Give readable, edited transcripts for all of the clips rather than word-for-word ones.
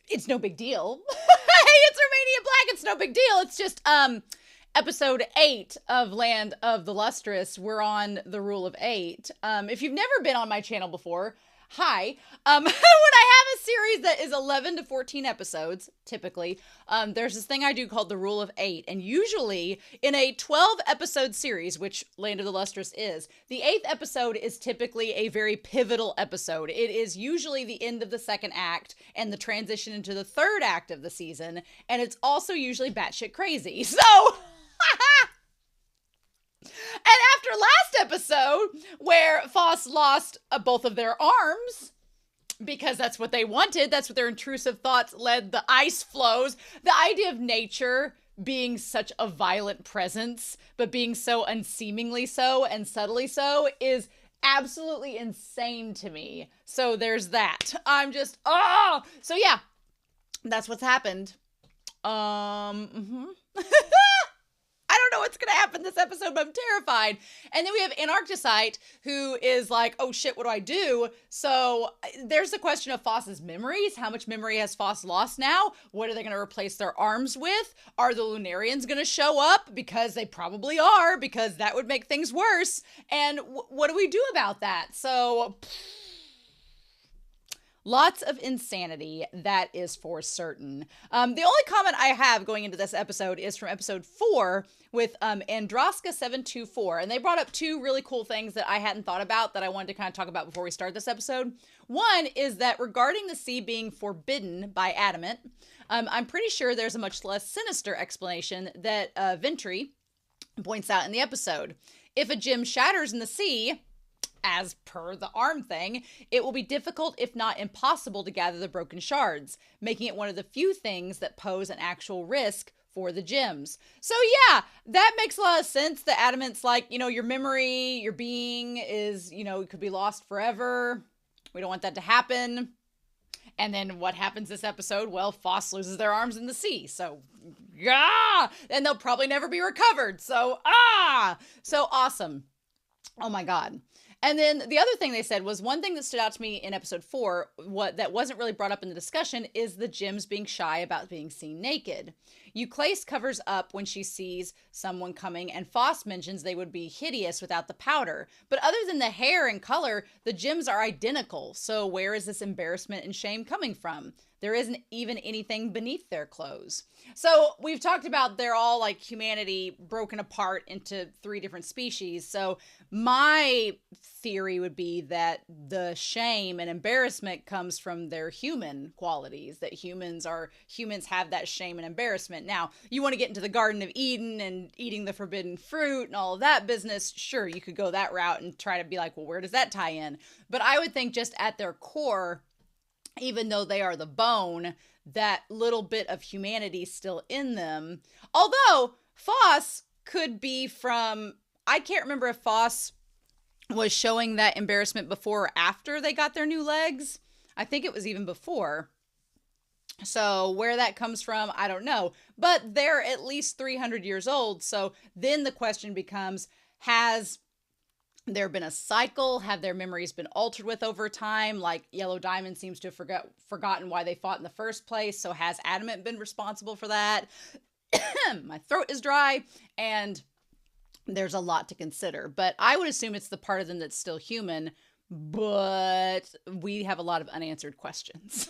It's no big deal. Hey, it's Romania Black. It's no big deal. It's just episode 8 of Land of the Lustrous. We're on the rule of 8. If you've never been on my channel before, hi. When I have a series that is 11 to 14 episodes, typically, there's this thing I do called the rule of 8. And usually in a 12 episode series, which Land of the Lustrous is, the 8th episode is typically a very pivotal episode. It is usually the end of the second act and the transition into the third act of the season. And it's also usually batshit crazy. So... And after last episode, where Phos lost both of their arms, because that's what they wanted, that's what their intrusive thoughts led the ice flows, the idea of nature being such a violent presence, but being so unseemingly so and subtly so is absolutely insane to me. So there's that. I'm just, so yeah, that's what's happened. I don't know what's going to happen this episode, but I'm terrified. And then we have Anarcticite, who is like, oh shit, what do I do? So there's the question of Phos's memories. How much memory has Phos lost now? What are they going to replace their arms with? Are the Lunarians going to show up? Because they probably are, because that would make things worse. And what do we do about that? So... lots of insanity, that is for certain. The only comment I have going into this episode is from episode 4 with Androska724. And they brought up 2 really cool things that I hadn't thought about that I wanted to kind of talk about before we start this episode. One is that regarding the sea being forbidden by adamant, I'm pretty sure there's a much less sinister explanation that Ventry points out in the episode. If a gem shatters in the sea... as per the arm thing, it will be difficult, if not impossible, to gather the broken shards, making it one of the few things that pose an actual risk for the gems. So yeah, that makes a lot of sense. The adamant's like, your memory, your being is, it could be lost forever. We don't want that to happen. And then what happens this episode? Well, Phos loses their arms in the sea. So, yeah! And they'll probably never be recovered. So, so awesome. Oh my God. And then the other thing they said was one thing that stood out to me in episode 4, that wasn't really brought up in the discussion, is the gems being shy about being seen naked. Euclase covers up when she sees someone coming, and Phos mentions they would be hideous without the powder. But other than the hair and color, the gems are identical. So where is this embarrassment and shame coming from? There isn't even anything beneath their clothes. So we've talked about they're all like humanity broken apart into 3 different species. So my theory would be that the shame and embarrassment comes from their human qualities, that humans have that shame and embarrassment. Now, you want to get into the Garden of Eden and eating the forbidden fruit and all of that business. Sure, you could go that route and try to be like, well, where does that tie in? But I would think just at their core, even though they are the bone, that little bit of humanity still in them. Although Phos could be from, I can't remember if Phos was showing that embarrassment before or after they got their new legs. I think it was even before. So where that comes from, I don't know. But they're at least 300 years old. So then the question becomes, has there been a cycle? Have their memories been altered with over time? Like Yellow Diamond seems to have forgotten why they fought in the first place. So has Adamant been responsible for that? My throat is dry and there's a lot to consider. But I would assume it's the part of them that's still human. But we have a lot of unanswered questions.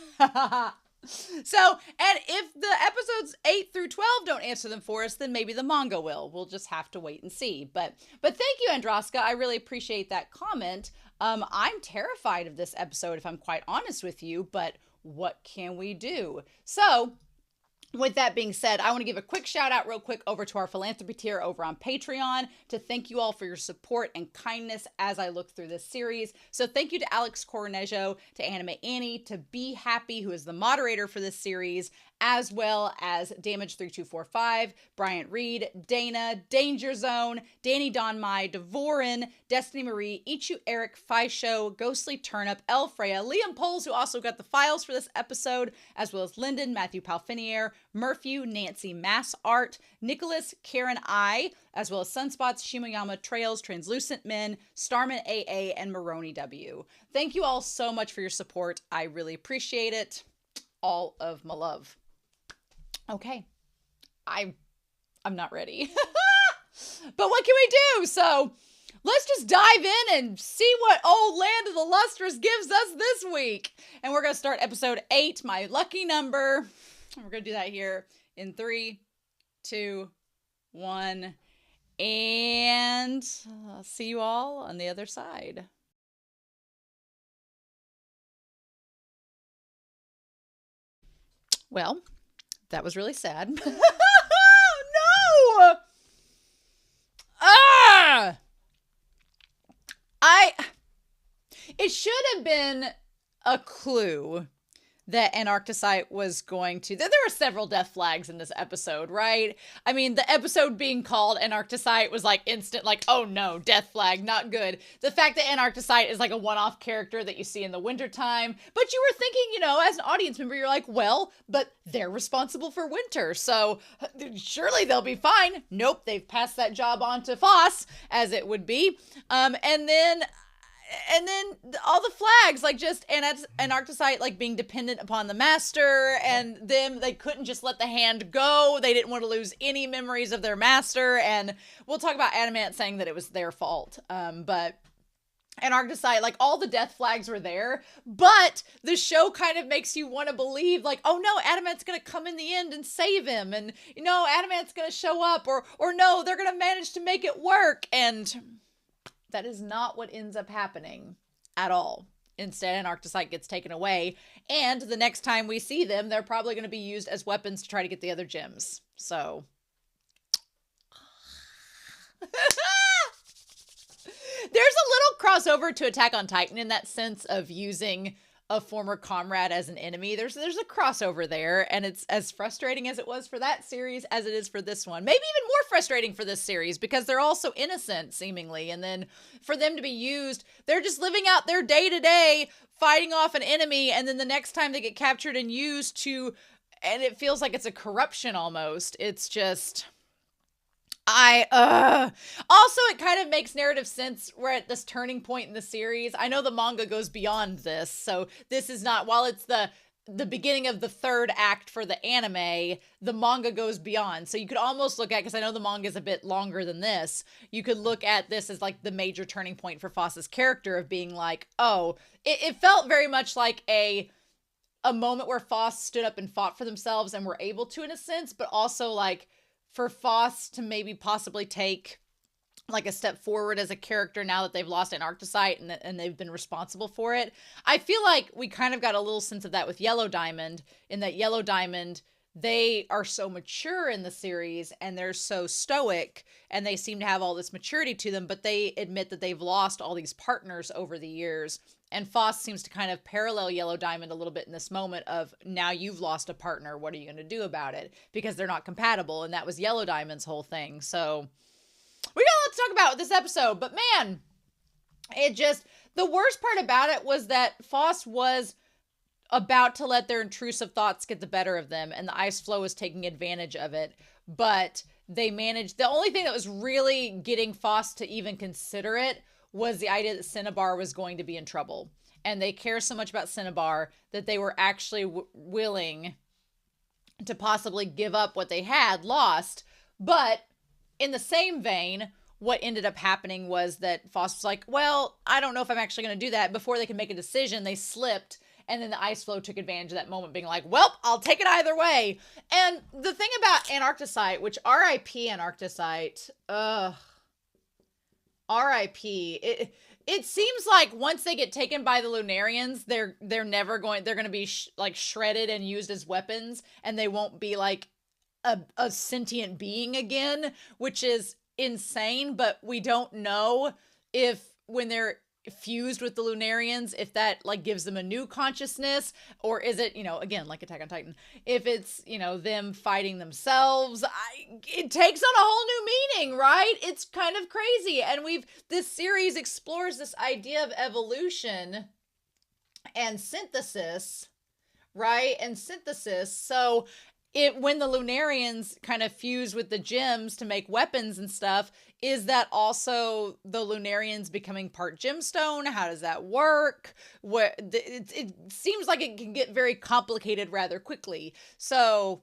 So, and if the episodes 8 through 12 don't answer them for us, then maybe the manga will. We'll just have to wait and see. But thank you, Androska. I really appreciate that comment. I'm terrified of this episode, if I'm quite honest with you, but what can we do? So, with that being said, I want to give a quick shout out real quick over to our philanthropy tier over on Patreon to thank you all for your support and kindness as I look through this series. So thank you to Alex Coronejo, to Anime Annie, to Be Happy, who is the moderator for this series, as well as Damage3245, Bryant Reed, Dana, Danger Zone, Danny Don Mai, Devorin, Destiny Marie, Ichu Eric, Fisho, Ghostly Turnip, El Freya, Liam Poles, who also got the files for this episode, as well as Lyndon, Matthew Palfinier, Murphy, Nancy Mass Art, Nicholas, Karen I, as well as Sunspots, Shimoyama Trails, Translucent Men, Starman AA, and Maroney W. Thank you all so much for your support. I really appreciate it. all of my love. Okay. I'm not ready. But what can we do? So let's just dive in and see what old Land of the Lustrous gives us this week. And we're going to start episode 8, my lucky number. We're going to do that here in 3, 2, 1. And I'll see you all on the other side. Well, that was really sad. No! It should have been a clue that Antarcticite was going to... There were several death flags in this episode, right? I mean, the episode being called Antarcticite was like instant, like, oh no, death flag, not good. The fact that Anarcticite is like a one-off character that you see in the wintertime. But you were thinking, you know, as an audience member, you're like, well, but they're responsible for winter, so surely they'll be fine. Nope, they've passed that job on to Phos, as it would be. And then all the flags, like just Antarcticite like being dependent upon the master, and them, they couldn't just let the hand go. They didn't want to lose any memories of their master, and we'll talk about Adamant saying that it was their fault. But Antarcticite, like all the death flags were there, but the show kind of makes you want to believe like, oh no, Adamant's going to come in the end and save him. And, you know, Adamant's going to show up, or no, they're going to manage to make it work. And that is not what ends up happening at all. Instead, Antarcticite gets taken away, and the next time we see them, they're probably going to be used as weapons to try to get the other gems. So... There's a little crossover to Attack on Titan in that sense of using a former comrade as an enemy. There's a crossover there, and it's as frustrating as it was for that series as it is for this one. Maybe even more frustrating for this series because they're all so innocent, seemingly, and then for them to be used, they're just living out their day-to-day, fighting off an enemy, and then the next time they get captured and used to, and it feels like it's a corruption almost. It's just... Also, it kind of makes narrative sense. We're at this turning point in the series. I know the manga goes beyond this, so this is not, while it's the beginning of the third act for the anime, the manga goes beyond. So you could almost look at, because I know the manga is a bit longer than this, you could look at this as like the major turning point for Phos's character of being like, oh, it felt very much like a moment where Phos stood up and fought for themselves and were able to in a sense, but also like, for Phos to maybe possibly take like a step forward as a character now that they've lost Antarcticite and they've been responsible for it. I feel like we kind of got a little sense of that with Yellow Diamond, in that Yellow Diamond, they are so mature in the series and they're so stoic and they seem to have all this maturity to them, but they admit that they've lost all these partners over the years. And Phos seems to kind of parallel Yellow Diamond a little bit in this moment of, now you've lost a partner, what are you going to do about it? Because they're not compatible, and that was Yellow Diamond's whole thing. So, we got a lot to talk about with this episode, but man, the worst part about it was that Phos was about to let their intrusive thoughts get the better of them, and the ice floe was taking advantage of it, but they managed, the only thing that was really getting Phos to even consider it was the idea that Cinnabar was going to be in trouble. And they care so much about Cinnabar that they were actually willing to possibly give up what they had lost. But in the same vein, what ended up happening was that Phos was like, well, I don't know if I'm actually going to do that. Before they could make a decision, they slipped. And then the ice floe took advantage of that moment, being like, well, I'll take it either way. And the thing about Antarcticite, which R.I.P. Antarcticite, R.I.P. It seems like once they get taken by the Lunarians, they're going to be shredded and used as weapons, and they won't be like a sentient being again, which is insane. But we don't know if when they're fused with the Lunarians, if that like gives them a new consciousness, or is it, again, like Attack on Titan, if it's, them fighting themselves. It takes on a whole new meaning, right? It's kind of crazy. And this series explores this idea of evolution and synthesis, right? And synthesis. So when the Lunarians kind of fuse with the gems to make weapons and stuff, is that also the Lunarians becoming part gemstone? How does that work? It seems like it can get very complicated rather quickly. So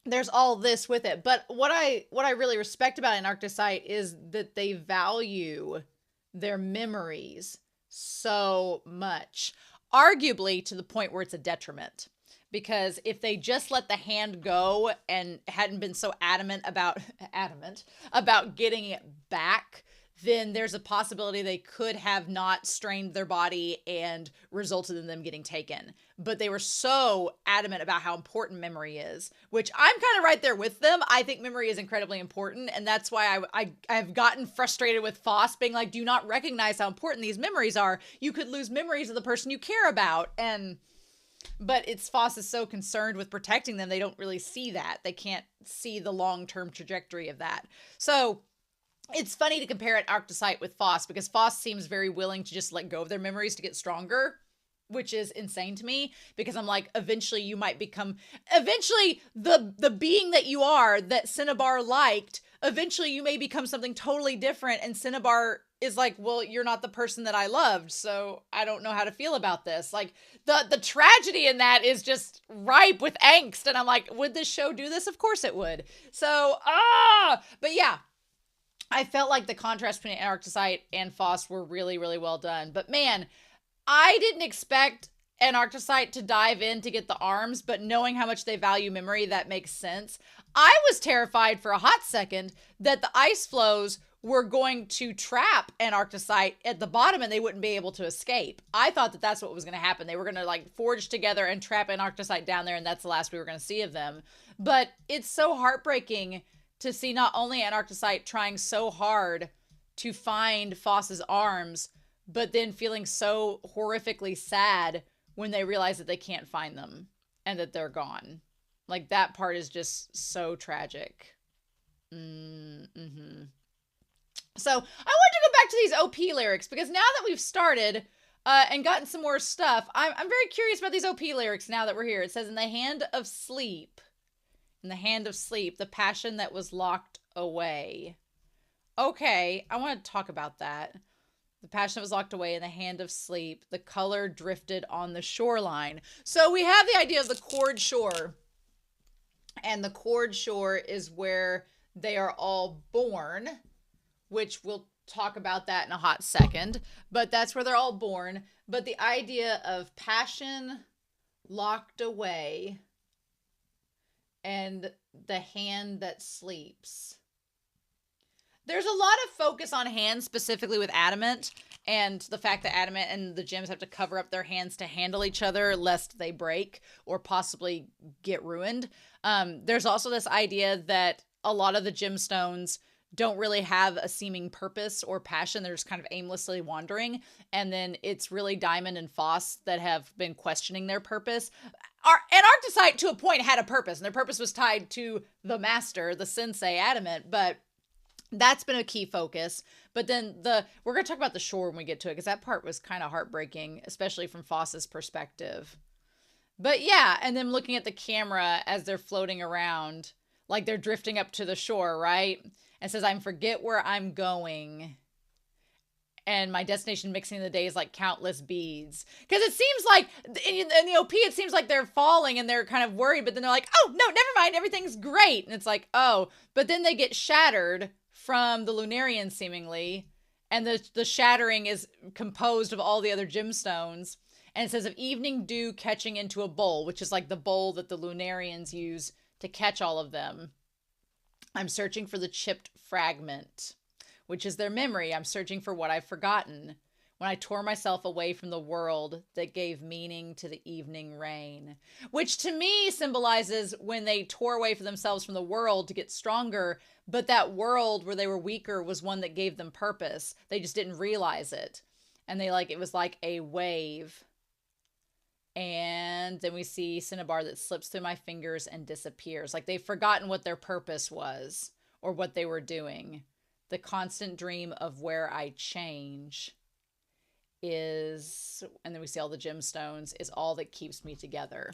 there's all this with it. But what I really respect about Antarcticite is that they value their memories so much, arguably to the point where it's a detriment. Because if they just let the hand go and hadn't been so adamant about getting it back, then there's a possibility they could have not strained their body and resulted in them getting taken. But they were so adamant about how important memory is, which I'm kind of right there with them. I think memory is incredibly important, and that's why I've gotten frustrated with Phos being like, do you not recognize how important these memories are? You could lose memories of the person you care about, but Phos is so concerned with protecting them, they don't really see that. They can't see the long-term trajectory of that. So it's funny to compare Antarcticite with Phos, because Phos seems very willing to just let go of their memories to get stronger, which is insane to me, because I'm like, eventually you might become, the being that you are, that Cinnabar liked, eventually you may become something totally different, and Cinnabar is like, well, you're not the person that I loved, so I don't know how to feel about this. Like, the tragedy in that is just ripe with angst, and I'm like, would this show do this? Of course it would. So, but yeah, I felt like the contrast between Antarcticite and Phos were really, really well done. But man, I didn't expect Antarcticite to dive in to get the arms, but knowing how much they value memory, that makes sense. I was terrified for a hot second that the ice flows were going to trap Antarcticite at the bottom and they wouldn't be able to escape. I thought that that's what was going to happen. They were going to like forge together and trap Antarcticite down there, and that's the last we were going to see of them. But it's so heartbreaking to see not only Antarcticite trying so hard to find Phos's arms, but then feeling so horrifically sad when they realize that they can't find them and that they're gone. Like, that part is just so tragic. So I want to go back to these OP lyrics, because now that we've started and gotten some more stuff, I'm very curious about these OP lyrics now that we're here. It says, in the hand of sleep, the passion that was locked away. Okay, I want to talk about that. The passion that was locked away in the hand of sleep, the color drifted on the shoreline. So we have the idea of the chord shore, and the chord shore is where they are all born, which we'll talk about that in a hot second, but that's where they're all born. But the idea of passion locked away and the hand that sleeps. There's a lot of focus on hands, specifically with adamant, and the fact that adamant and the gems have to cover up their hands to handle each other lest they break or possibly get ruined. There's also this idea that a lot of the gemstones don't really have a seeming purpose or passion. They're just kind of aimlessly wandering. And then it's really Diamond and Phos that have been questioning their purpose. Antarcticite, to a point, had a purpose, and their purpose was tied to the master, the sensei, adamant, but that's been a key focus. But then we're going to talk about the shore when we get to it, because that part was kind of heartbreaking, especially from Phos's perspective. But yeah, and then looking at the camera as they're floating around, like they're drifting up to the shore, right? And says, I forget where I'm going, and my destination mixing the days like countless beads. Because it seems like, in the OP, it seems like they're falling and they're kind of worried, but then they're like, oh, no, never mind, everything's great. And it's like, oh, but then they get shattered from the Lunarians, seemingly, and the shattering is composed of all the other gemstones. And it says, of evening dew catching into a bowl, which is like the bowl that the Lunarians use to catch all of them. I'm searching for the chipped fragment, which is their memory. I'm searching for what I've forgotten when I tore myself away from the world that gave meaning to the evening rain, which to me symbolizes when they tore away for themselves from the world to get stronger, but that world where they were weaker was one that gave them purpose. They just didn't realize it. And it was like a wave. And then we see Cinnabar that slips through my fingers and disappears. Like they've forgotten what their purpose was or what they were doing. The constant dream of where I change is, and then we see all the gemstones, is all that keeps me together.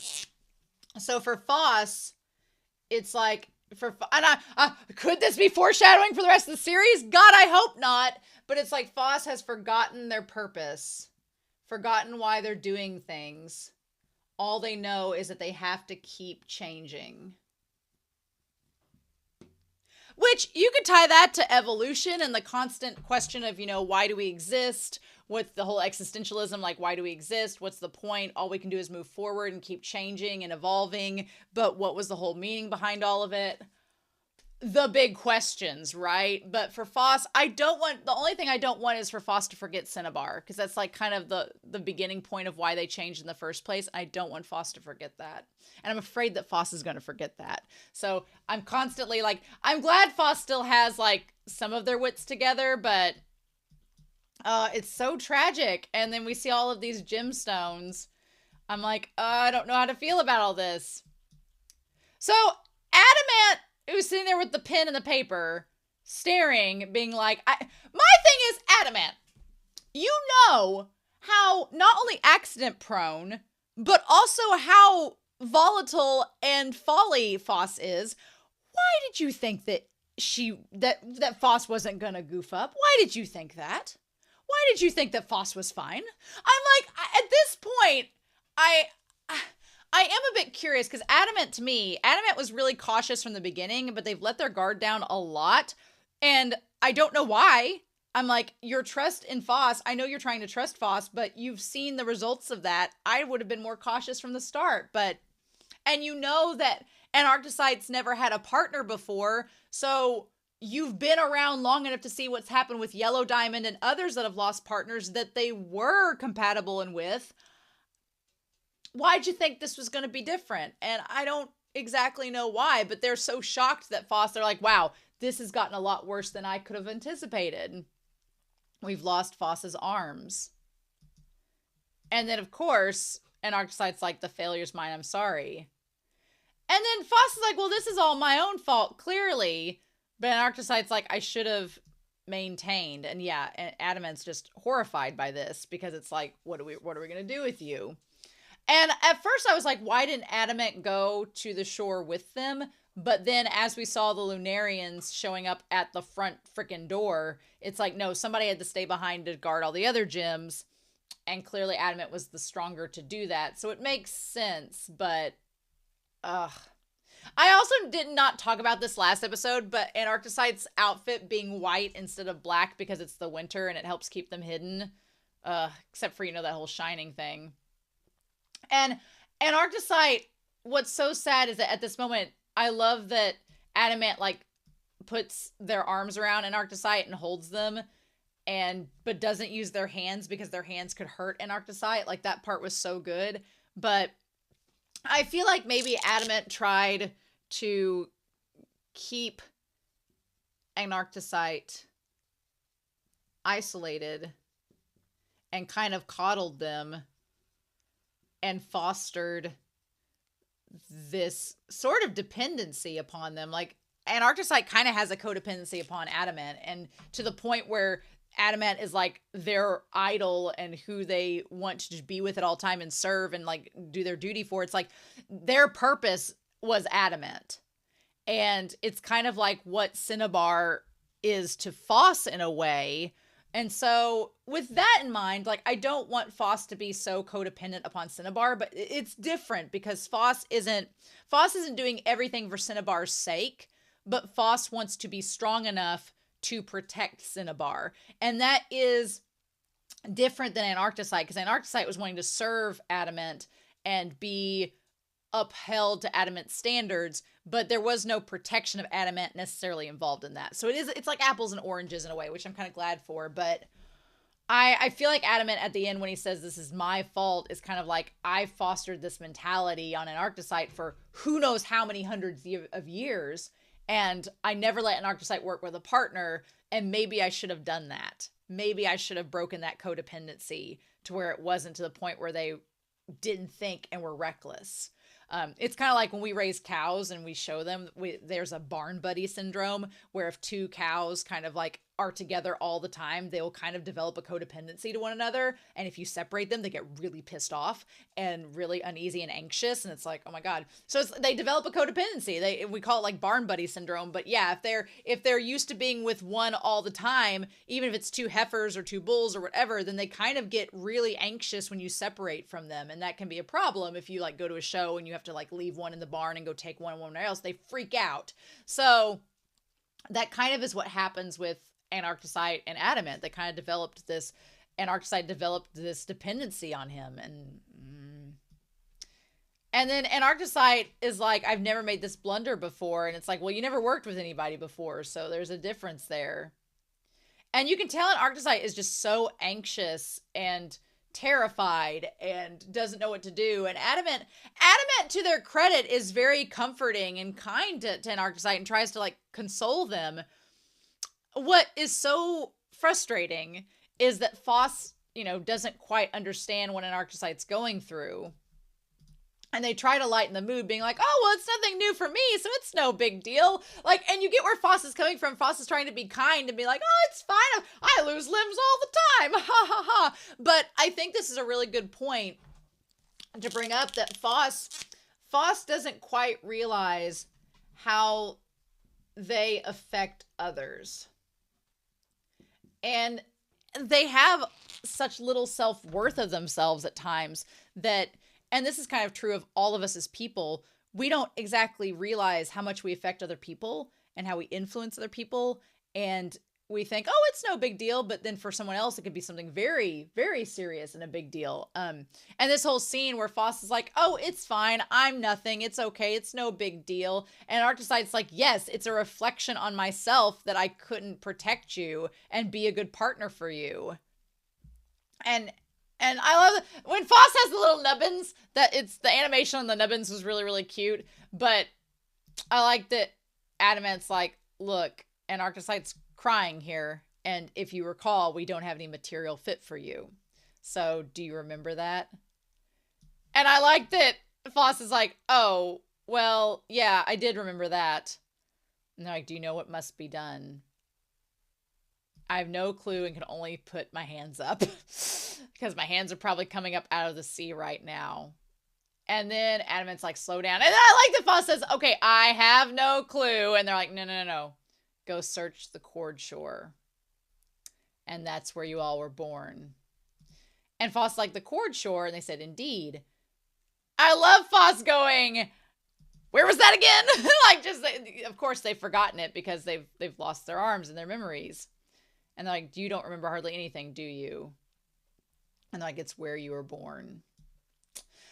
So for Phos, it's like, could this be foreshadowing for the rest of the series? God, I hope not. But it's like Phos has forgotten their purpose, forgotten why they're doing things. All they know is that they have to keep changing. Which you could tie that to evolution and the constant question of, why do we exist? What's the whole existentialism? Like, why do we exist? What's the point? All we can do is move forward and keep changing and evolving. But what was the whole meaning behind all of it? The big questions, right? But for Phos, the only thing I don't want is for Phos to forget Cinnabar, because that's like kind of the beginning point of why they changed in the first place. I don't want Phos to forget that. And I'm afraid that Phos is going to forget that. So I'm constantly like, I'm glad Phos still has like some of their wits together, but it's so tragic. And then we see all of these gemstones. I'm like, I don't know how to feel about all this. So Adamant, who's sitting there with the pen and the paper, staring, being like, my thing is, Adamant, you know how not only accident prone, but also how volatile and folly Phos is. Why did you think that that Phos wasn't gonna goof up? Why did you think that? Why did you think that Phos was fine? I'm like, at this point, I am a bit curious, because Adamant was really cautious from the beginning, but they've let their guard down a lot, and I don't know why. I'm like, your trust in Phos, I know you're trying to trust Phos, but you've seen the results of that. I would have been more cautious from the start, and you know that Antarcticite's never had a partner before, so you've been around long enough to see what's happened with Yellow Diamond and others that have lost partners that they were compatible and with. Why'd you think this was going to be different? And I don't exactly know why, but they're so shocked that Phos, they're like, wow, this has gotten a lot worse than I could have anticipated. We've lost Phos's arms. And then, of course, Antarcticite's like, the failure's mine, I'm sorry. And then Phos is like, well, this is all my own fault, clearly. But Antarcticite's like, I should have maintained. And yeah, Adamant's just horrified by this, because it's like, what are we going to do with you? And at first I was like, why didn't Adamant go to the shore with them? But then as we saw the Lunarians showing up at the front freaking door, it's like, no, somebody had to stay behind to guard all the other gems. And clearly Adamant was the stronger to do that. So it makes sense, but I also did not talk about this last episode, but Antarcticite's outfit being white instead of black because it's the winter and it helps keep them hidden. Except for, that whole shining thing. And Antarcticite, what's so sad is that at this moment, I love that Adamant, like, puts their arms around Antarcticite and holds them, but doesn't use their hands because their hands could hurt Antarcticite. Like, that part was so good. But I feel like maybe Adamant tried to keep Antarcticite isolated and kind of coddled them and fostered this sort of dependency upon them. Like, Antarcticite kind of has a codependency upon Adamant, and to the point where Adamant is like their idol and who they want to be with at all time and serve and like do their duty for. It's like their purpose was Adamant. And it's kind of like what Cinnabar is to Phos in a way. And so with that in mind, like, I don't want Phos to be so codependent upon Cinnabar, but it's different because Phos isn't doing everything for Cinnabar's sake, but Phos wants to be strong enough to protect Cinnabar. And that is different than Antarcticite, because Antarcticite was wanting to serve Adamant and be upheld to Adamant standards, but there was no protection of Adamant necessarily involved in that. So it's like apples and oranges in a way, which I'm kind of glad for. But I feel like Adamant at the end, when he says this is my fault, is kind of like, I fostered this mentality on Antarcticite for who knows how many hundreds of years, and I never let Anarcticite work with a partner, and maybe I should have done that. Maybe I should have broken that codependency to where it wasn't to the point where they didn't think and were reckless. It's kind of like when we raise cows and we show them, there's a barn buddy syndrome, where if two cows kind of like are together all the time, they will kind of develop a codependency to one another. And if you separate them, they get really pissed off and really uneasy and anxious. And it's like, oh my God. So they develop a codependency. We call it like barn buddy syndrome. But yeah, if they're used to being with one all the time, even if it's two heifers or two bulls or whatever, then they kind of get really anxious when you separate from them. And that can be a problem if you like go to a show and you have to like leave one in the barn and go take one else. They freak out. So that kind of is what happens with Anarcticite and Adamant. They kind of developed this, Anarcticite developed this dependency on him. And then Anarcticite is like, I've never made this blunder before. And it's like, well, you never worked with anybody before. So there's a difference there. And you can tell Anarcticite is just so anxious and terrified and doesn't know what to do. And Adamant, to their credit, is very comforting and kind to Anarcticite and tries to like console them. What is so frustrating is that Phos, doesn't quite understand what Anarcticite's going through. And they try to lighten the mood, being like, oh, well, it's nothing new for me, so it's no big deal. Like, and you get where Phos is coming from. Phos is trying to be kind and be like, oh, it's fine. I lose limbs all the time. Ha, ha, ha. But I think this is a really good point to bring up, that Phos doesn't quite realize how they affect others. And they have such little self-worth of themselves at times that, and this is kind of true of all of us as people, we don't exactly realize how much we affect other people and how we influence other people. And we think, oh, it's no big deal. But then for someone else, it could be something very, very serious and a big deal. And this whole scene where Phos is like, oh, it's fine. I'm nothing. It's okay. It's no big deal. And Anarcticite's like, yes, it's a reflection on myself that I couldn't protect you and be a good partner for you. And I love it. When Phos has the little nubbins, the animation on the nubbins was really, really cute. But I like that Adamant's like, look, Anarcticite's crying here. And if you recall, we don't have any material fit for you. So do you remember that? And I like that Phos is like, oh, well, yeah, I did remember that. And they're like, do you know what must be done? I have no clue and can only put my hands up because my hands are probably coming up out of the sea right now. And then Adamant's like, slow down. And then I like that Phos says, okay, I have no clue. And they're like, no. Go search the cord shore. And that's where you all were born. And Phos like, the cord shore? And they said, indeed. I love Phos going, where was that again? Like, just, of course, they've forgotten it because they've lost their arms and their memories. And they're like, you don't remember hardly anything, do you? And they're like, it's where you were born.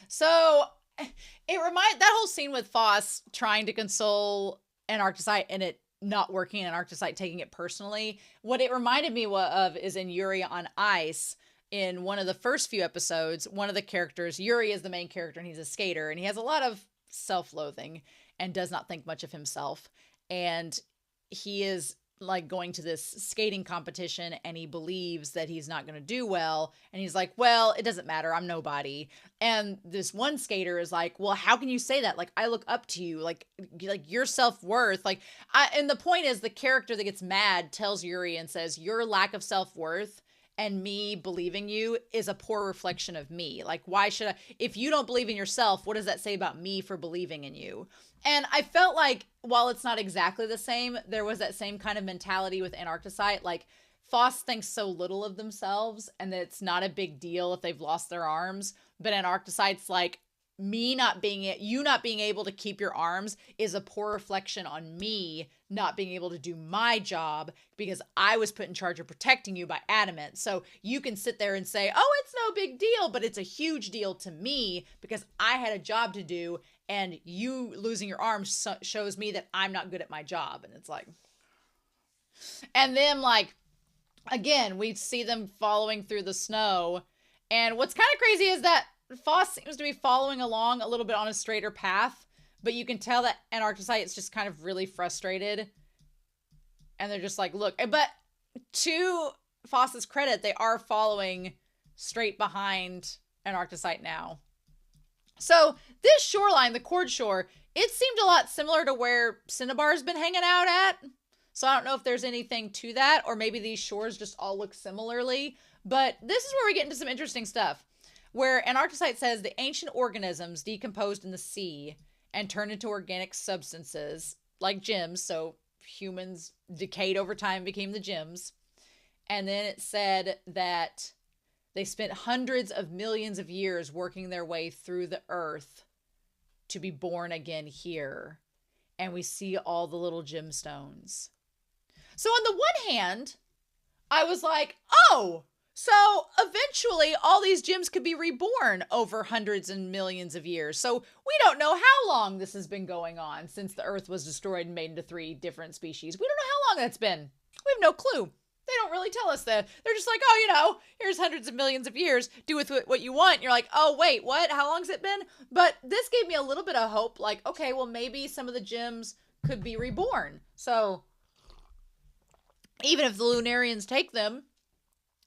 So that whole scene with Phos trying to console Anarcticite and it not working and Anarcticite taking it personally. What it reminded me of is in Yuri on Ice. In one of the first few episodes, one of the characters, Yuri is the main character and he's a skater and he has a lot of self-loathing and does not think much of himself. And he is like going to this skating competition and he believes that he's not going to do well. And he's like, well, it doesn't matter. I'm nobody. And this one skater is like, well, how can you say that? Like, I look up to you, like your self-worth. And the point is the character that gets mad tells Yuri and says, your lack of self-worth and me believing you is a poor reflection of me. Like, why should I, if you don't believe in yourself, what does that say about me for believing in you? And I felt like, while it's not exactly the same, there was that same kind of mentality with Anarcticite. Like, Phos thinks so little of themselves and that it's not a big deal if they've lost their arms. But Anarcticite's like, you not being able to keep your arms is a poor reflection on me not being able to do my job because I was put in charge of protecting you by Adamant. So you can sit there and say, oh, it's no big deal, but it's a huge deal to me because I had a job to do and you losing your arms shows me that I'm not good at my job. And it's like, and then like, again, we see them following through the snow. And what's kind of crazy is that Phos seems to be following along a little bit on a straighter path, but you can tell that Anarcticite is just kind of really frustrated. And they're just like, look, but to Phos's credit, they are following straight behind Anarcticite now. So this shoreline, the cord shore, it seemed a lot similar to where Cinnabar's been hanging out at. So I don't know if there's anything to that, or maybe these shores just all look similarly. But this is where we get into some interesting stuff, where Antarcticite says the ancient organisms decomposed in the sea and turned into organic substances like gems. So humans decayed over time, became the gems. And then it said that they spent hundreds of millions of years working their way through the earth to be born again here. And we see all the little gemstones. So on the one hand, I was like, oh, so eventually all these gems could be reborn over hundreds and millions of years. So we don't know how long this has been going on since the earth was destroyed and made into 3 different species. We don't know how long that's been. We have no clue. They don't really tell us that. They're just like, oh, here's hundreds of millions of years. Do with what you want. And you're like, oh, wait, what? How long's it been? But this gave me a little bit of hope. Like, okay, well, maybe some of the gems could be reborn. So even if the Lunarians take them,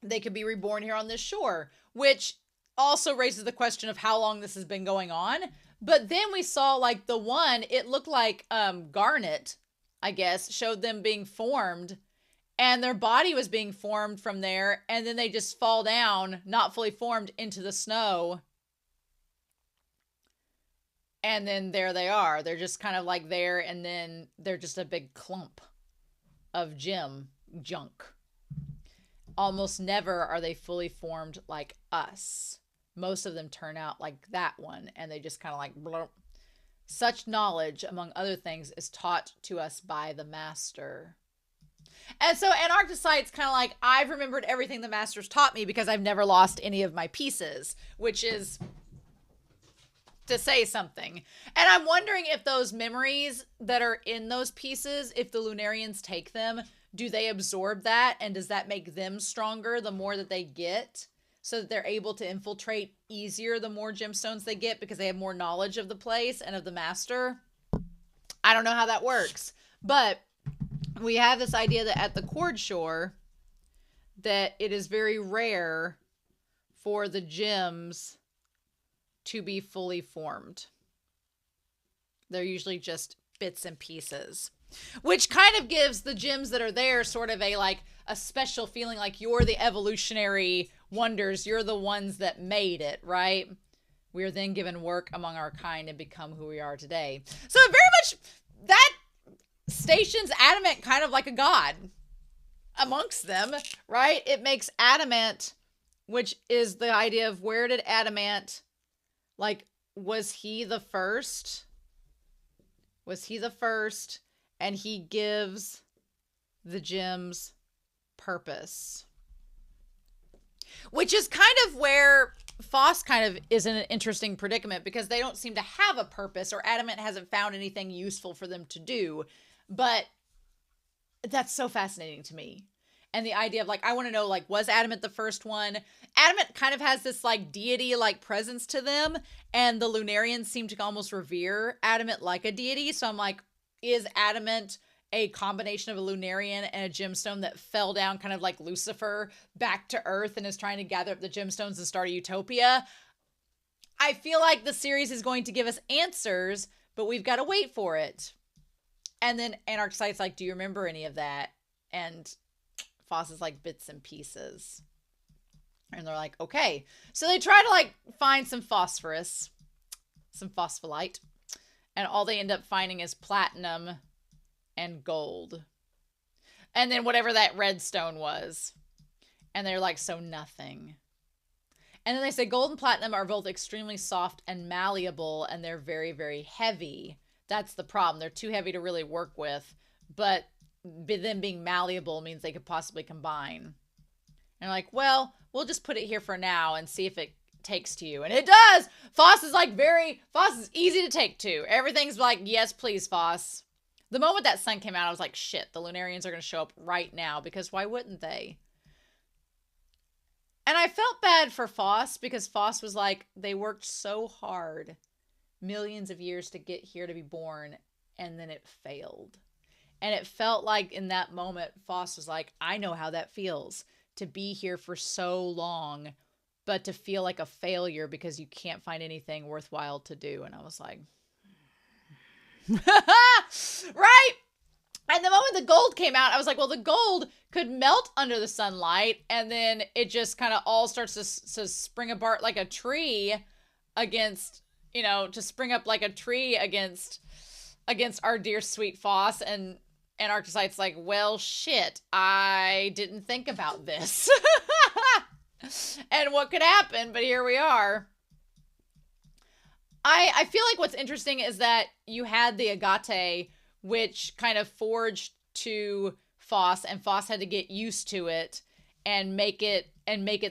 they could be reborn here on this shore, which also raises the question of how long this has been going on. But then we saw like the one, it looked like garnet, I guess, showed them being formed, and their body was being formed from there. And then they just fall down, not fully formed, into the snow. And then there they are. They're just kind of like there, and then they're just a big clump of gem junk. Almost never are they fully formed like us. Most of them turn out like that one, and they just kind of like blurp. Such knowledge, among other things, is taught to us by the master. And so Antarcticite's kind of like, I've remembered everything the master's taught me because I've never lost any of my pieces, which is to say something. And I'm wondering if those memories that are in those pieces, if the Lunarians take them, do they absorb that? And does that make them stronger the more that they get, so that they're able to infiltrate easier the more gemstones they get because they have more knowledge of the place and of the master? I don't know how that works. But we have this idea that at the Cord Shore, that it is very rare for the gems to be fully formed. They're usually just bits and pieces, which kind of gives the gems that are there sort of a special feeling, like you're the evolutionary wonders. You're the ones that made it, right? We are then given work among our kind and become who we are today. So very much that stations adamant kind of like a god amongst them, right? It makes adamant, which is the idea of where did adamant, like, was he the first? Was he the first? And he gives the gems purpose. Which is kind of where Phos kind of is in an interesting predicament, because they don't seem to have a purpose, or adamant hasn't found anything useful for them to do. But that's so fascinating to me. And the idea of, like, I want to know, like, was adamant the first one? Adamant kind of has this, like, deity-like presence to them, and the Lunarians seem to almost revere adamant like a deity. So I'm like, is adamant a combination of a Lunarian and a gemstone that fell down kind of like Lucifer back to Earth and is trying to gather up the gemstones and start a utopia? I feel like the series is going to give us answers, but we've got to wait for it. And then Anarcticite's like, do you remember any of that? And Phos is like, bits and pieces. And they're like, okay. So they try to, like, find some phosphorus, some phospholite. And all they end up finding is platinum and gold. And then whatever that red stone was. And they're like, so nothing. And then they say gold and platinum are both extremely soft and malleable, and they're very, very heavy. That's the problem. They're too heavy to really work with. But them being malleable means they could possibly combine. And like, well, we'll just put it here for now and see if it takes to you. And it does. Phos is like Phos is easy to take to. Everything's like, yes, please, Phos. The moment that sun came out, I was like, shit, the Lunarians are going to show up right now, because why wouldn't they? And I felt bad for Phos, because Phos was like, they worked so hard, millions of years to get here to be born, and then it failed. And it felt like in that moment, Phos was like, I know how that feels, to be here for so long, but to feel like a failure because you can't find anything worthwhile to do. And I was like, right? And the moment the gold came out, I was like, well, the gold could melt under the sunlight, and then it just kind of all starts to spring apart like a tree against, to spring up like a tree against our dear sweet Phos. And Antarcticite's like, well, shit, I didn't think about this. And what could happen, but here we are. I feel like what's interesting is that you had the agate, which kind of forged to Phos, and Phos had to get used to it and make it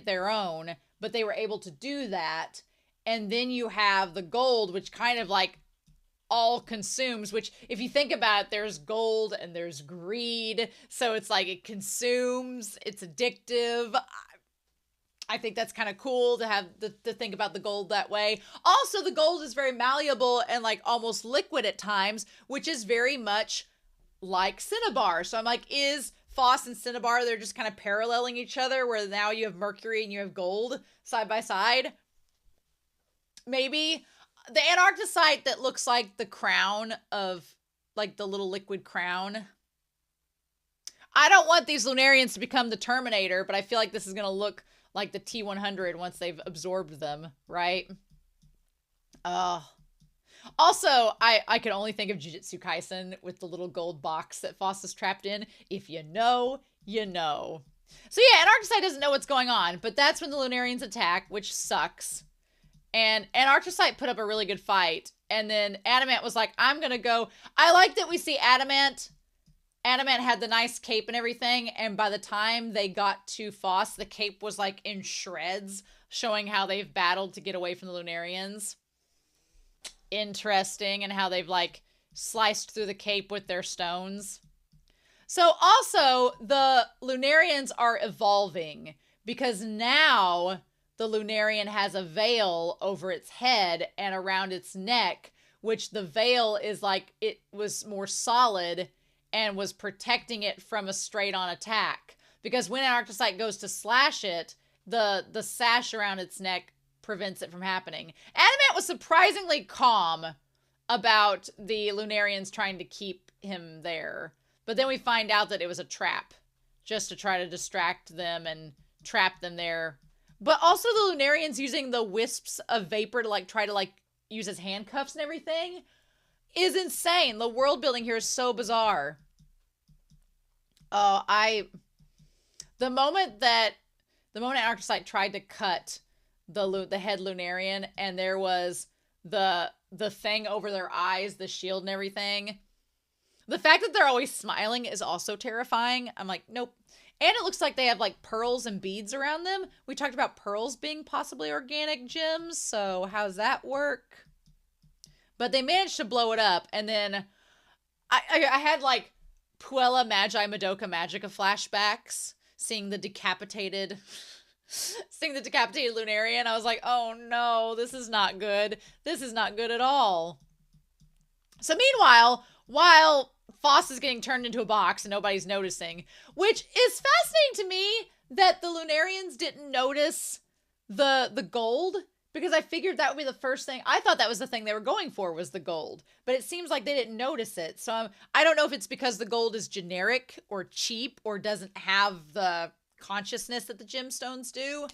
their own, but they were able to do that. And then you have the gold, which kind of like all consumes, which if you think about it, there's gold and there's greed, so it's like it consumes, it's addictive. I think that's kind of cool to have to think about the gold that way. Also, the gold is very malleable and like almost liquid at times, which is very much like cinnabar. So I'm like, is Phos and cinnabar, they're just kind of paralleling each other, where now you have mercury and you have gold side by side? Maybe. The Antarcticite that looks like the crown of, like the little liquid crown. I don't want these Lunarians to become the Terminator, but I feel like this is going to look like the T-100 once they've absorbed them, right? Also, I can only think of Jujutsu Kaisen with the little gold box that Phos is trapped in. If you know, you know. So yeah, Antarcticite doesn't know what's going on, but that's when the Lunarians attack, which sucks. And Antarcticite put up a really good fight. And then Adamant was like, I'm going to go. I like that we see Adamant. Adamant had the nice cape and everything, and by the time they got to Phos, the cape was like in shreds, showing how they've battled to get away from the Lunarians. Interesting, and how they've like sliced through the cape with their stones. So also, the Lunarians are evolving, because now the Lunarian has a veil over its head and around its neck, which the veil is like, it was more solid and was protecting it from a straight-on attack. Because when Antarcticite goes to slash it, the sash around its neck prevents it from happening. Adamant was surprisingly calm about the Lunarians trying to keep him there. But then we find out that it was a trap, just to try to distract them and trap them there. But also the Lunarians using the wisps of vapor to like try to like use as handcuffs and everything is insane. The world building here is so bizarre. The moment Antarcticite tried to cut the head Lunarian, and there was the thing over their eyes, the shield and everything. The fact that they're always smiling is also terrifying. I'm like, nope. And it looks like they have like pearls and beads around them. We talked about pearls being possibly organic gems, so how's that work? But they managed to blow it up, and then I had like Puella Magi Madoka Magica flashbacks, seeing the decapitated Lunarian. I was like, oh no, this is not good. This is not good at all. So meanwhile, while Phos is getting turned into a box and nobody's noticing, which is fascinating to me that the Lunarians didn't notice the gold, because I figured that would be the first thing. I thought that was the thing they were going for, was the gold. But it seems like they didn't notice it. So I don't know if it's because the gold is generic or cheap or doesn't have the consciousness that the gemstones do.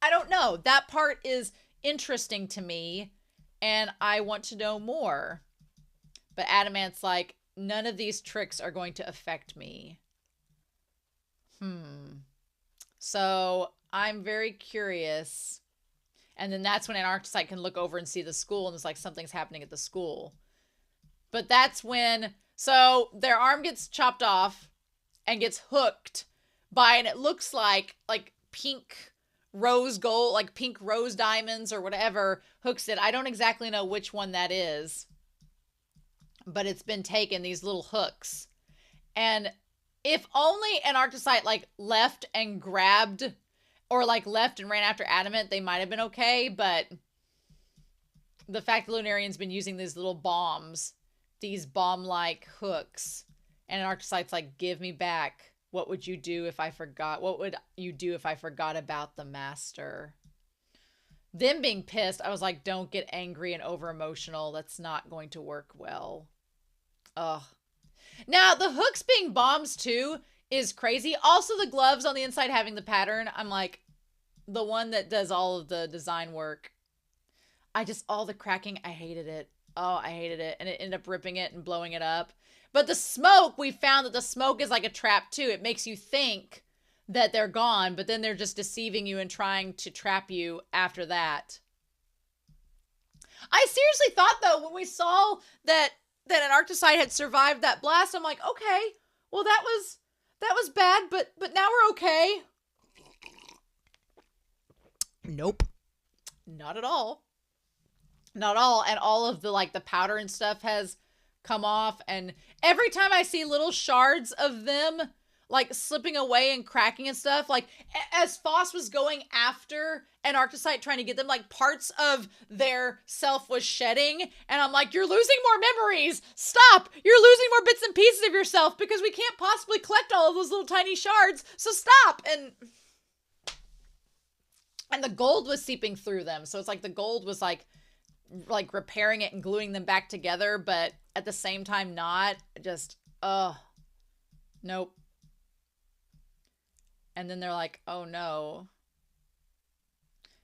I don't know. That part is interesting to me, and I want to know more. But Adamant's like, none of these tricks are going to affect me. So I'm very curious. And then that's when Antarcticite can look over and see the school, and it's like something's happening at the school. But that's when, so their arm gets chopped off and gets hooked by, and it looks like pink rose gold, like pink rose diamonds or whatever hooks it. I don't exactly know which one that is, but it's been taken, these little hooks. And if only Antarcticite like left and grabbed, or like left and ran after Adamant, they might have been okay. But the fact that Lunarian's been using these little bombs, these bomb-like hooks, and Antarcticite's like, give me back. What would you do if I forgot? What would you do if I forgot about the master? Them being pissed, I was like, don't get angry and over emotional. That's not going to work well. Ugh. Now, the hooks being bombs too is crazy. Also, the gloves on the inside having the pattern. I'm like, the one that does all of the design work. All the cracking, I hated it. Oh, I hated it. And it ended up ripping it and blowing it up. But the smoke, we found that the smoke is like a trap too. It makes you think that they're gone, but then they're just deceiving you and trying to trap you after that. I seriously thought though, when we saw that Antarcticite had survived that blast, I'm like, okay, well that was bad, but now we're okay. Nope. Not at all. Not at all. And all of the like the powder and stuff has come off, and every time I see little shards of them like slipping away and cracking and stuff, like as Phos was going after Antarcticite trying to get them, like parts of their self was shedding, and I'm like, you're losing more memories, stop, you're losing more bits and pieces of yourself because we can't possibly collect all of those little tiny shards, so stop. And the gold was seeping through them, so it's like the gold was like repairing it and gluing them back together, but at the same time not. Just nope. And then they're like, oh no,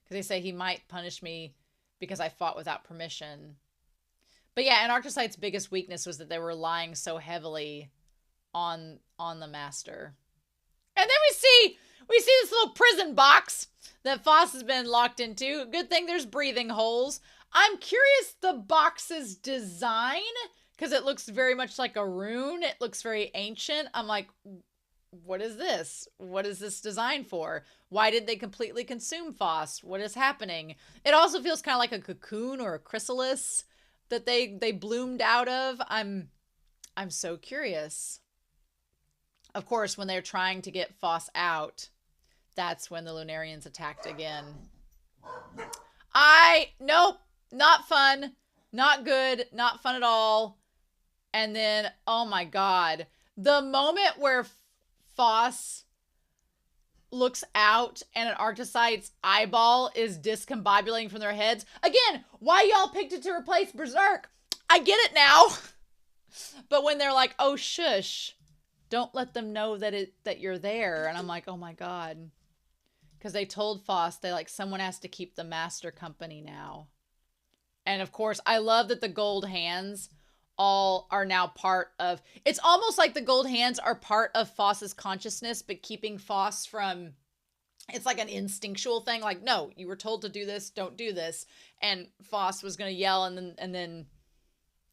because they say he might punish me because I fought without permission. But yeah, Antarcticite's biggest weakness was that they were relying so heavily on the master. And then we see this little prison box that Phos has been locked into. Good thing there's breathing holes. I'm curious the box's design, because it looks very much like a rune. It looks very ancient. I'm like, what is this? What is this designed for? Why did they completely consume Phos? What is happening? It also feels kind of like a cocoon or a chrysalis that they bloomed out of. I'm so curious. Of course, when they're trying to get Phos out, that's when the Lunarians attacked again. Nope, not fun, not good, not fun at all. And then, oh my God, the moment where Phos looks out and Antarcticite's eyeball is discombobulating from their heads. Again, why y'all picked it to replace Berserk? I get it now. But when they're like, oh, shush, don't let them know that you're there. And I'm like, oh my God. Because they told Phos, someone has to keep the master company now. And of course, I love that the gold hands all are now part of, it's almost like the gold hands are part of Phos's consciousness, but keeping Phos from, it's like an instinctual thing. Like, no, you were told to do this, don't do this. And Phos was going to yell, and then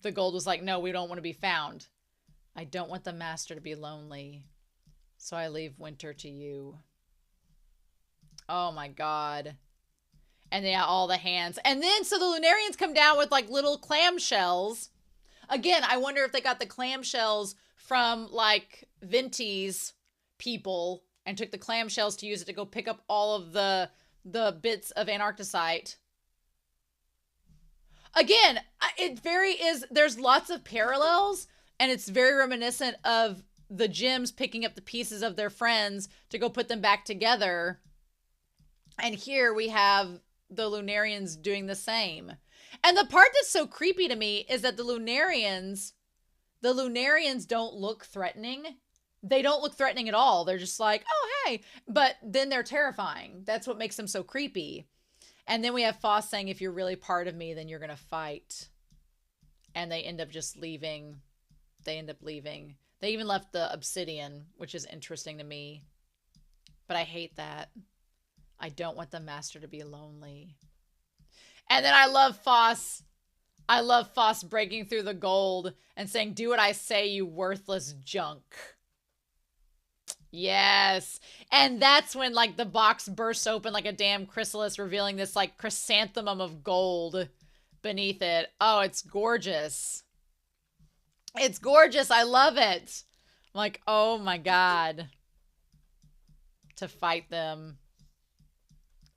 the gold was like, no, we don't want to be found. I don't want the master to be lonely, so I leave winter to you. Oh my God. And then all the hands. And then, so the Lunarians come down with like little clamshells. Again, I wonder if they got the clamshells from like Venti's people and took the clamshells to use it to go pick up all of the bits of Antarcticite. Again, there's lots of parallels, and it's very reminiscent of the gems picking up the pieces of their friends to go put them back together. And here we have the Lunarians doing the same. And the part that's so creepy to me is that the Lunarians don't look threatening. They don't look threatening at all. They're just like, oh, hey. But then they're terrifying. That's what makes them so creepy. And then we have Phos saying, if you're really part of me, then you're going to fight. And they end up just leaving. They end up leaving. They even left the obsidian, which is interesting to me. But I hate that. I don't want the master to be lonely. And then I love Phos. I love Phos breaking through the gold and saying, do what I say, you worthless junk. Yes. And that's when like the box bursts open like a damn chrysalis, revealing this like chrysanthemum of gold beneath it. Oh, it's gorgeous. It's gorgeous. I love it. I'm like, oh my God. To fight them.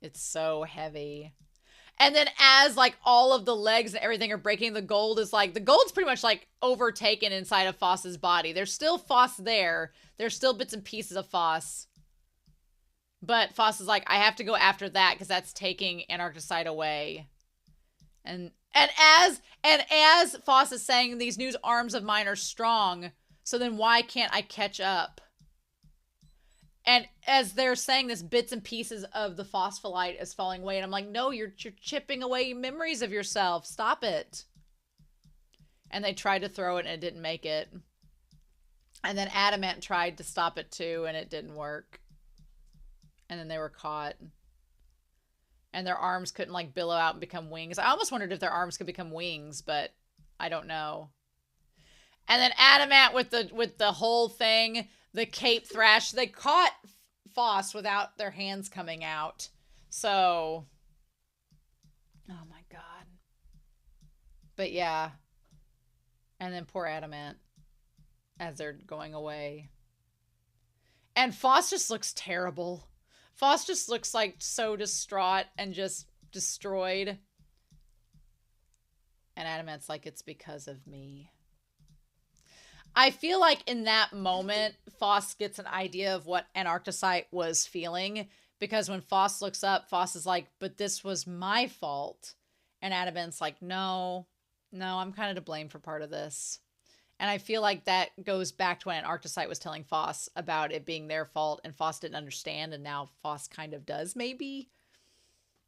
It's so heavy. And then as like all of the legs and everything are breaking, the gold's pretty much like overtaken inside of Phos's body. There's still Phos there. There's still bits and pieces of Phos. But Phos is like, I have to go after that because that's taking Antarcticite away. And as Phos is saying, these new arms of mine are strong, So then why can't I catch up? And as they're saying this, bits and pieces of the phospholite is falling away. And I'm like, no, you're chipping away memories of yourself. Stop it. And they tried to throw it and it didn't make it. And then Adamant tried to stop it too and it didn't work. And then they were caught. And their arms couldn't like billow out and become wings. I almost wondered if their arms could become wings, but I don't know. And then Adamant with the whole thing, the Cape Thrash, they caught Phos without their hands coming out. So, oh my God. But yeah. And then poor Adamant as they're going away. And Phos just looks terrible. Phos just looks like so distraught and just destroyed. And Adamant's like, it's because of me. I feel like in that moment, Phos gets an idea of what Antarcticite was feeling. Because when Phos looks up, Phos is like, but this was my fault. And Adamant's like, no, I'm kind of to blame for part of this. And I feel like that goes back to when Antarcticite was telling Phos about it being their fault, and Phos didn't understand, and now Phos kind of does, maybe.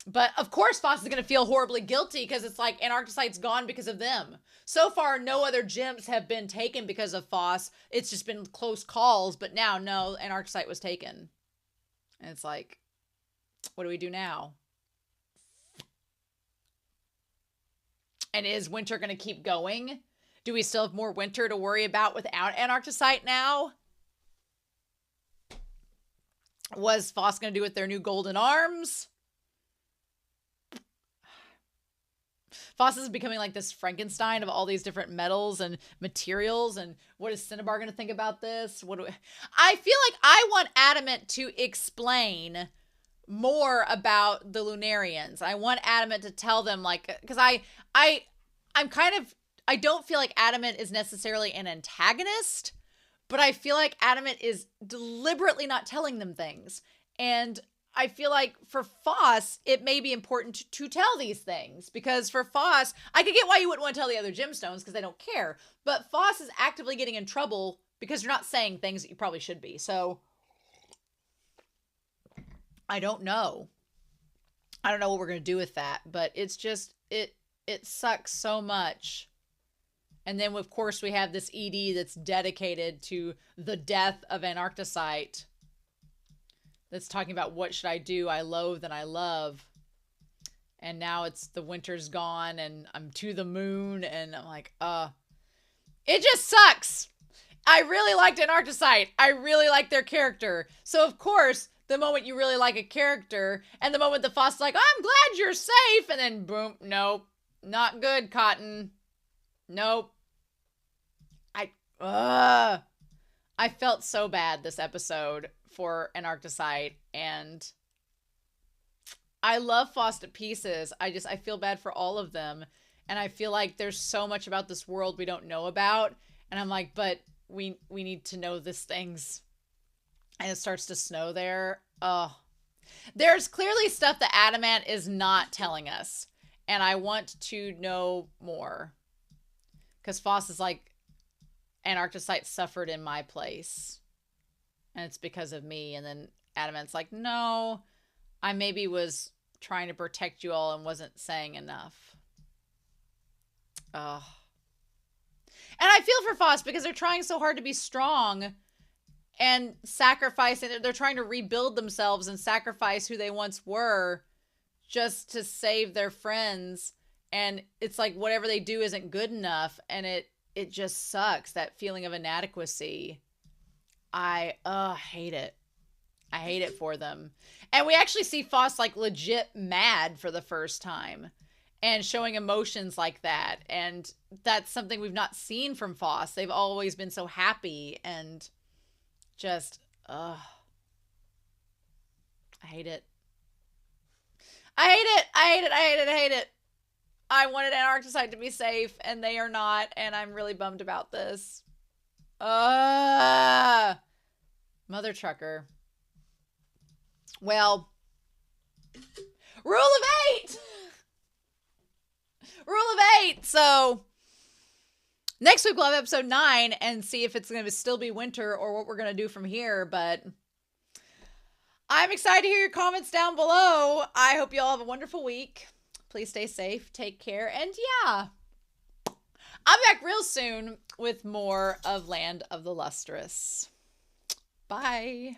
But of course Phos is going to feel horribly guilty because it's like Antarcticite's gone because of them. So far, no other gems have been taken because of Phos. It's just been close calls, but now, no, Antarcticite was taken. And it's like, what do we do now? And is winter going to keep going? Do we still have more winter to worry about without Antarcticite now? Was Phos going to do with their new golden arms? Phos is becoming like this Frankenstein of all these different metals and materials. And what is Cinnabar going to think about this? I feel like I want Adamant to explain more about the Lunarians. I want Adamant to tell them, like, because I'm kind of, I don't feel like Adamant is necessarily an antagonist, but I feel like Adamant is deliberately not telling them things. And I feel like for Phos, it may be important to tell these things, because for Phos, I could get why you wouldn't want to tell the other gemstones because they don't care, but Phos is actively getting in trouble because you're not saying things that you probably should be. So I don't know. I don't know what we're going to do with that, but it's just, it sucks so much. And then, of course, we have this ED that's dedicated to the death of Antarcticite. That's talking about what should I do? I loathe and I love. And now it's the winter's gone and I'm to the moon. And I'm like, it just sucks. I really liked Antarcticite. I really like their character. So, of course, the moment you really like a character and the moment the Phos is like, I'm glad you're safe. And then, boom, nope. Not good, Cotton. Nope. I felt so bad this episode for Antarcticite, and I love Phos to pieces. I feel bad for all of them, and I feel like there's so much about this world we don't know about, and I'm like, but we need to know these things. And it starts to snow there. There's clearly stuff that Adamant is not telling us, and I want to know more. Because Phos is like, Antarcticite suffered in my place. And it's because of me. And then Adamant's like, no, I maybe was trying to protect you all and wasn't saying enough. And I feel for Phos because they're trying so hard to be strong and sacrificing. They're trying to rebuild themselves and sacrifice who they once were just to save their friends. And it's like whatever they do isn't good enough. And it just sucks, that feeling of inadequacy. I hate it. I hate it for them. And we actually see Phos like legit mad for the first time and showing emotions like that. And that's something we've not seen from Phos. They've always been so happy and just, I hate it. I hate it. I hate it. I hate it. I hate it. I wanted Antarcticite to be safe, and they are not, and I'm really bummed about this. Mother trucker. Well, rule of 8! Rule of 8! So, Next week we'll have episode 9 and see if it's going to still be winter or what we're going to do from here. But I'm excited to hear your comments down below. I hope you all have a wonderful week. Please stay safe, take care, and yeah, I'm back real soon with more of Land of the Lustrous. Bye.